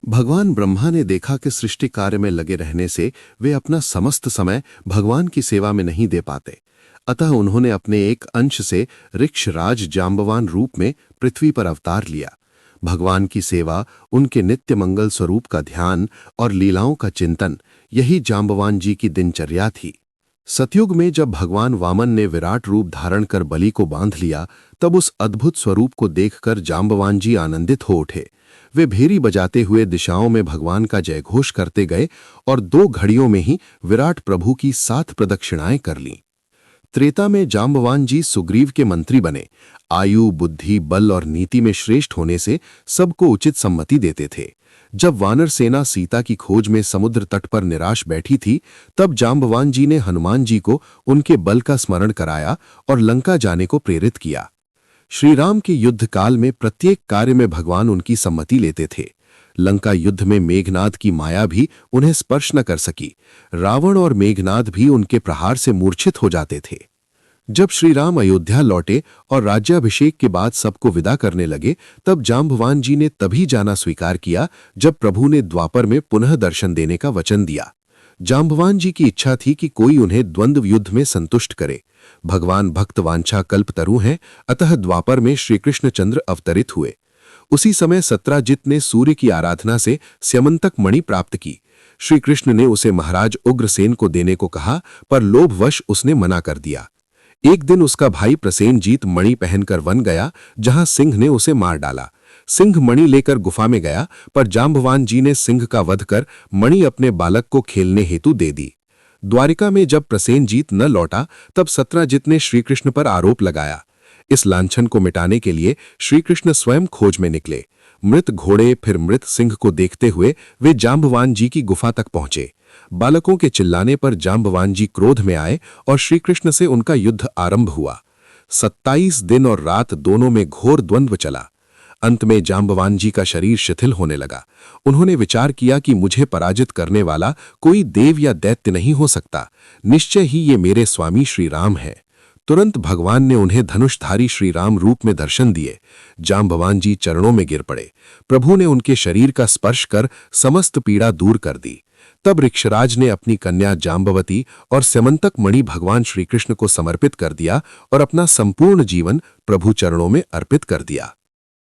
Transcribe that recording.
भगवान ब्रह्मा ने देखा कि सृष्टि कार्य में लगे रहने से वे अपना समस्त समय भगवान की सेवा में नहीं दे पाते। अतः उन्होंने अपने एक अंश से ऋक्षराज जाम्बवान रूप में पृथ्वी पर अवतार लिया। भगवान की सेवा, उनके नित्य मंगल स्वरूप का ध्यान और लीलाओं का चिंतन, यही जाम्बवान जी की दिनचर्या थी। सतयुग में जब भगवान वामन ने विराट रूप धारण कर बलि को बांध लिया, तब उस अद्भुत स्वरूप को देखकर जाम्बवान जी आनंदित हो उठे। वे भेरी बजाते हुए दिशाओं में भगवान का जयघोष करते गए और 2 घड़ियों में ही विराट प्रभु की 7 प्रदक्षिणाएं कर लीं। त्रेता में जाम्बवान जी सुग्रीव के मंत्री बने। आयु, बुद्धि, बल और नीति में श्रेष्ठ होने से सबको उचित सम्मति देते थे। जब वानर सेना सीता की खोज में समुद्र तट पर निराश बैठी थी, तब जाम्बवान जी ने हनुमान जी को उनके बल का स्मरण कराया और लंका जाने को प्रेरित किया। श्री राम के युद्ध काल में प्रत्येक कार्य में भगवान उनकी सम्मति लेते थे। लंका युद्ध में मेघनाद की माया भी उन्हें स्पर्श न कर सकी। रावण और मेघनाद भी उनके प्रहार से मूर्छित हो जाते थे। जब श्री राम अयोध्या लौटे और राज्याभिषेक के बाद सबको विदा करने लगे, तब जाम्बवान जी ने तभी जाना स्वीकार किया जब प्रभु ने द्वापर में पुनः दर्शन देने का वचन दिया। जाम्बवान जी की इच्छा थी कि कोई उन्हें द्वंद्व युद्ध में संतुष्ट करे। भगवान भक्त वांछा कल्पतरु हैं, अतः द्वापर में श्री कृष्णचंद्र अवतरित हुए। उसी समय सत्राजित ने सूर्य की आराधना से स्यमंतक मणि प्राप्त की। श्री कृष्ण ने उसे महाराज उग्रसेन को देने को कहा, पर लोभवश उसने मना कर दिया। एक दिन उसका भाई प्रसेनजीत मणि पहनकर वन गया, जहां सिंह ने उसे मार डाला। सिंह मणि लेकर गुफा में गया, पर जाम्बवान जी ने सिंह का वध कर मणि अपने बालक को खेलने हेतु दे दी। द्वारिका में जब प्रसेनजीत न लौटा, तब सत्राजित ने श्रीकृष्ण पर आरोप लगाया। इस लांछन को मिटाने के लिए श्रीकृष्ण स्वयं खोज में निकले। मृत घोड़े फिर मृत सिंह को देखते हुए वे जाम्बवान जी की गुफा तक पहुंचे। बालकों के चिल्लाने पर जाम्बवान जी क्रोध में आए और श्रीकृष्ण से उनका युद्ध आरंभ हुआ। 27 दिन और रात दोनों में घोर द्वंद्व चला। अंत में जाम्बवान जी का शरीर शिथिल होने लगा। उन्होंने विचार किया कि मुझे पराजित करने वाला कोई देव या दैत्य नहीं हो सकता, निश्चय ही ये मेरे स्वामी श्री राम है। तुरंत भगवान ने उन्हें धनुषधारी श्री राम रूप में दर्शन दिए। जाम्बवान जी चरणों में गिर पड़े। प्रभु ने उनके शरीर का स्पर्श कर समस्त पीड़ा दूर कर दी। तब ऋक्षराज ने अपनी कन्या जाम्बवती और स्यमंतक मणि भगवान श्रीकृष्ण को समर्पित कर दिया और अपना संपूर्ण जीवन प्रभु चरणों में अर्पित कर दिया।